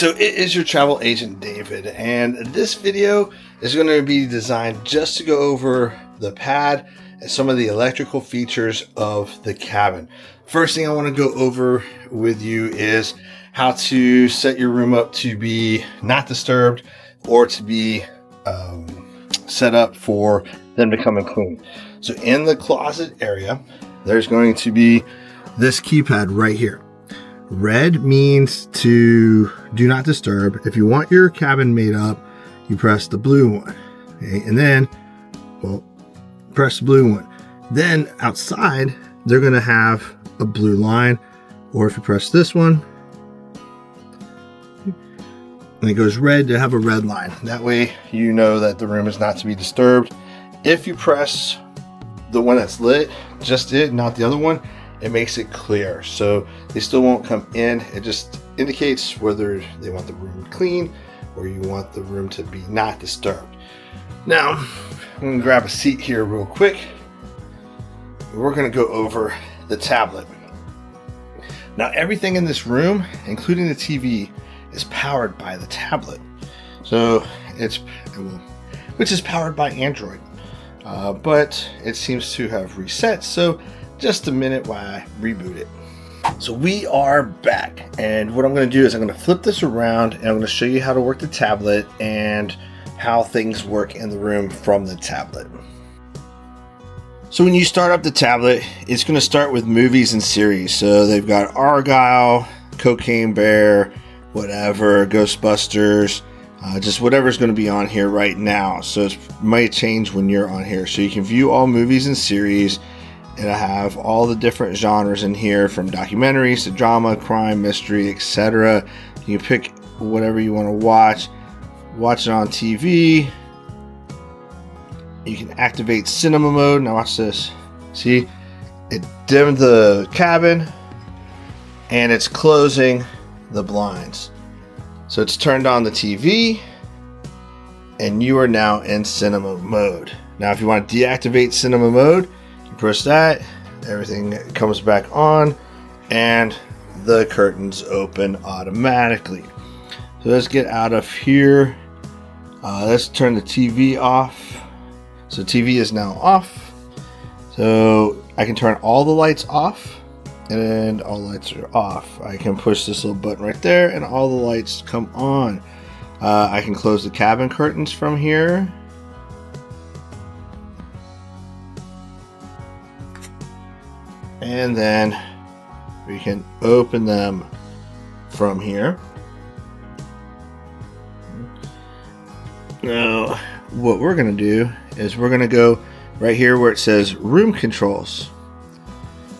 So it is your travel agent David, and this video is going to be designed just to go over the pad and some of the electrical features of the cabin. First thing I want to go over with you is how to set your room up to be not disturbed or to be set up for them to come and clean. So in the closet area, there's going to be this keypad right here. Red means to do not disturb. If you want your cabin made up, you press the blue one. Okay? And then, well, press the blue one. Then outside, they're going to have a blue line. Or if you press this one, and it goes red, they have a red line. That way you know that the room is not to be disturbed. If you press the one that's lit, just it, not the other one, it makes it clear. So they still won't come in. It just indicates whether they want the room clean or you want the room to be not disturbed. Now, I'm going to grab a seat here real quick. We're going to go over the tablet. Now, everything in this room, including the TV, is powered by the tablet. So which is powered by Android. But it seems to have reset. So just a minute while I reboot it. So we are back, and what I'm going to do is I'm going to flip this around and I'm going to show you how to work the tablet and how things work in the room from the tablet. So when you start up the tablet, it's going to start with movies and series. So they've got Argyle, Cocaine Bear, whatever, Ghostbusters, just whatever's going to be on here right now. So it might change when you're on here. So you can view all movies and series. And I have all the different genres in here, from documentaries to drama, crime, mystery, etc. You can pick whatever you want to watch. Watch it on TV. You can activate cinema mode. Now watch this. See, it dimmed the cabin and it's closing the blinds. So it's turned on the TV and you are now in cinema mode. Now if you want to deactivate cinema mode, press that, everything comes back on, and the curtains open automatically. So let's get out of here. Let's turn the TV off. So TV is now off. So I can turn all the lights off, and all lights are off. I can push this little button right there, and all the lights come on. I can close the cabin curtains from here. And then we can open them from here. Now, what we're going to do is we're going to go right here where it says room controls.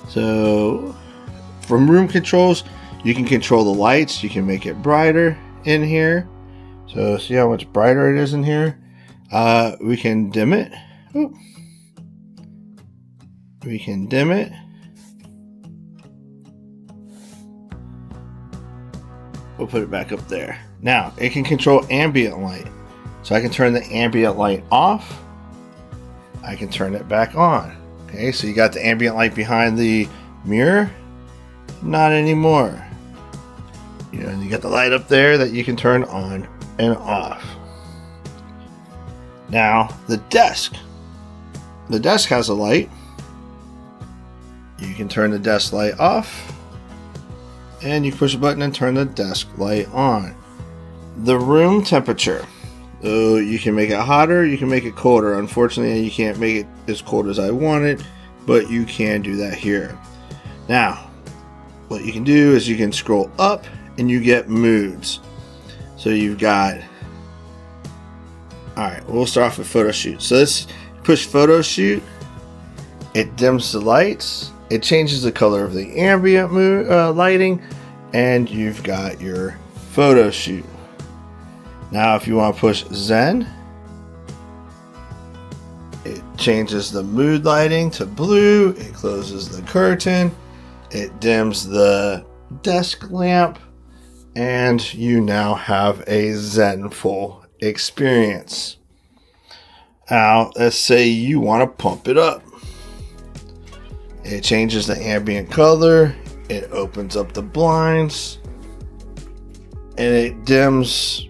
So from room controls, you can control the lights. You can make it brighter in here. So see how much brighter it is in here? We can dim it. Ooh. We can dim it. We'll put it back up there. Now, it can control ambient light. So I can turn the ambient light off. I can turn it back on. Okay, so you got the ambient light behind the mirror. Not anymore. You know, and you got the light up there that you can turn on and off. Now, the desk. The desk has a light. You can turn the desk light off. And you push a button and turn the desk light on. The room temperature. So you can make it hotter, you can make it colder. Unfortunately, you can't make it as cold as I want it, but you can do that here. Now, what you can do is you can scroll up and you get moods. So you've got, alright, we'll start off with photo shoot. So let's push photo shoot. It dims the lights. It changes the color of the ambient lighting, and you've got your photo shoot. Now, if you want to push Zen, it changes the mood lighting to blue. It closes the curtain. It dims the desk lamp, and you now have a Zenful experience. Now, let's say you want to pump it up. It changes the ambient color. It opens up the blinds. and it dims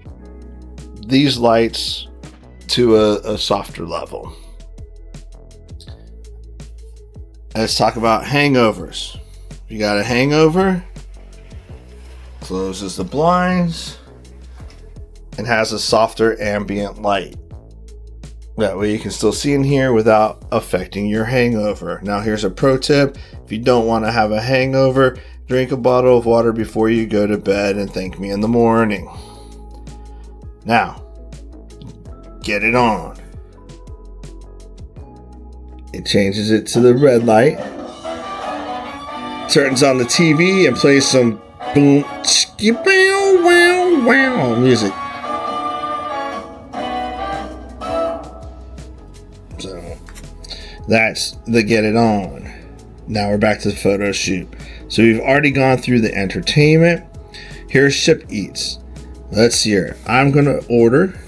these lights to a softer level. Let's talk about hangovers. If you got a hangover, closes the blinds and has a softer ambient light. That way you can still see in here without affecting your hangover. Now here's a pro tip. If you don't want to have a hangover, drink a bottle of water before you go to bed and thank me in the morning. Now, get it on. It changes it to the red light. Turns on the TV and plays some boom, chickie, bow, wow, wow music. So that's the get it on. Now we're back to the photo shoot. So we've already gone through the entertainment. Here's Ship Eats. Let's see here. I'm going to order.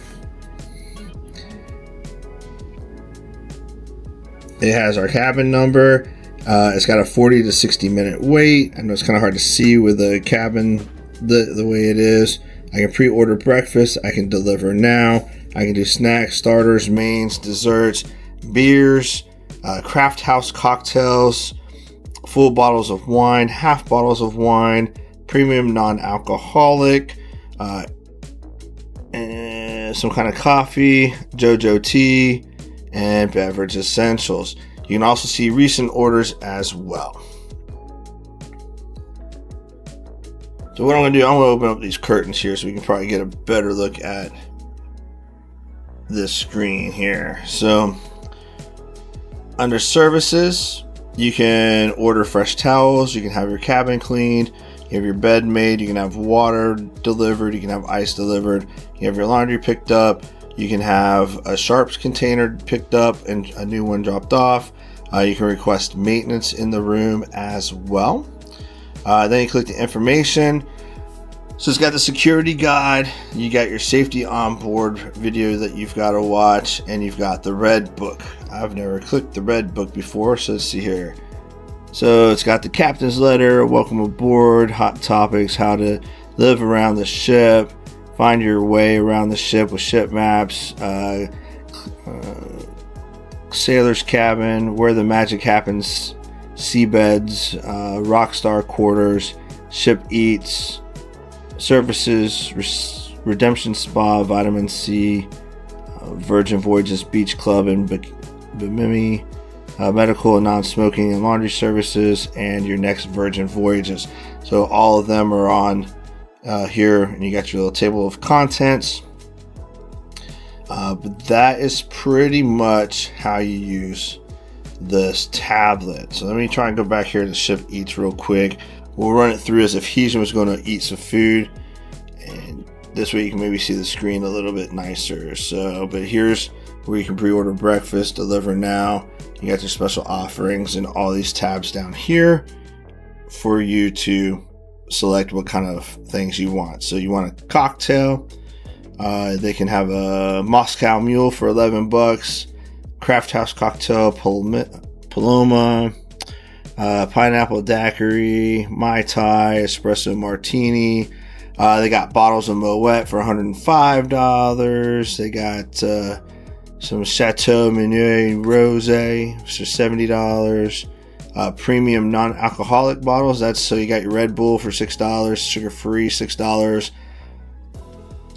It has our cabin number. It's got a 40 to 60 minute wait. I know it's kind of hard to see with the cabin the way it is. I can pre-order breakfast. I can deliver now. I can do snacks, starters, mains, desserts, beers, craft house cocktails, full bottles of wine, half bottles of wine, premium non-alcoholic, and some kind of coffee, JoJo tea, and beverage essentials. You can also see recent orders as well. So what I'm going to do, I'm going to open up these curtains here so we can probably get a better look at this screen here. So under services, you can order fresh towels, you can have your cabin cleaned, you have your bed made, you can have water delivered, you can have ice delivered, you have your laundry picked up, you can have a sharps container picked up and a new one dropped off. You can request maintenance in the room as well. Then you click the information. So it's got the security guide, you got your safety onboard video that you've got to watch, and you've got the red book. I've never clicked the red book before, so let's see here. So it's got the captain's letter, welcome aboard, hot topics, how to live around the ship, find your way around the ship with ship maps, sailor's cabin, where the magic happens, seabeds, rockstar quarters, ship eats, services, redemption spa, vitamin C, Virgin Voyages beach club in Bimini, medical and non-smoking and laundry services, and your next Virgin Voyages. So all of them are on here, and you got your little table of contents. But that is pretty much how you use this tablet. So let me try and go back here to Ship Eats real quick. We'll run it through as if he was going to eat some food, and this way you can maybe see the screen a little bit nicer. So, but here's where you can pre-order breakfast, deliver now. You got your special offerings and all these tabs down here for you to select what kind of things you want. So you want a cocktail. They can have a Moscow Mule for $11, Craft House Cocktail, Paloma, Pineapple Daiquiri, Mai Tai, Espresso Martini. They got bottles of Moet for $105. They got some Chateau Meunier Rosé for $70. Premium non-alcoholic bottles. That's so you got your Red Bull for $6, sugar-free $6.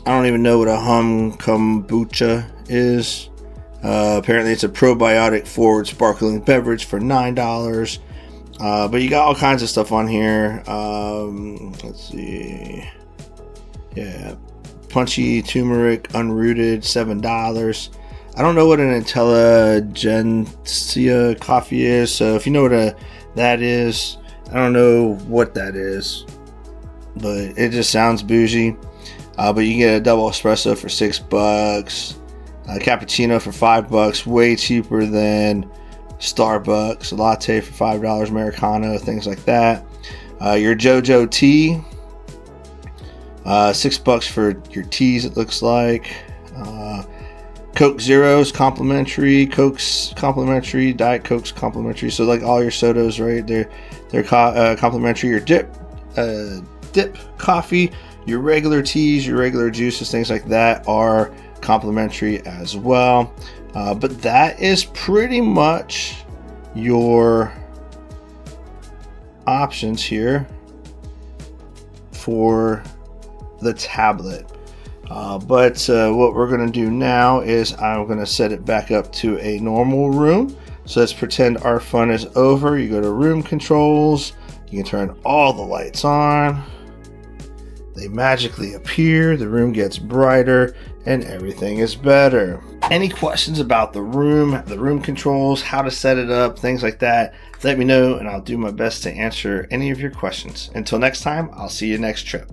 I don't even know what a hum kombucha is. Apparently it's a probiotic forward sparkling beverage for $9. But you got all kinds of stuff on here. Let's see. Yeah. Punchy turmeric unrooted, $7. I don't know what an intelligentsia coffee is. So if you know what that is, I don't know what that is. But it just sounds bougie. But you can get a double espresso for $6, a cappuccino for $5, way cheaper than Starbucks, a latte for $5, Americano, things like that. Your JoJo tea, $6 for your teas, it looks like. Coke Zeros complimentary, Coke's complimentary, Diet Coke's complimentary. So like all your sodas, right? They're complimentary. Your dip coffee Your regular teas, your regular juices, things like that are complimentary as well. But that is pretty much your options here for the tablet. But what we're going to do now is I'm going to set it back up to a normal room. So let's pretend our fun is over. You go to room controls. You can turn all the lights on. They magically appear. The room gets brighter and everything is better. Any questions about the room controls, how to set it up, things like that, let me know and I'll do my best to answer any of your questions. Until next time, I'll see you next trip.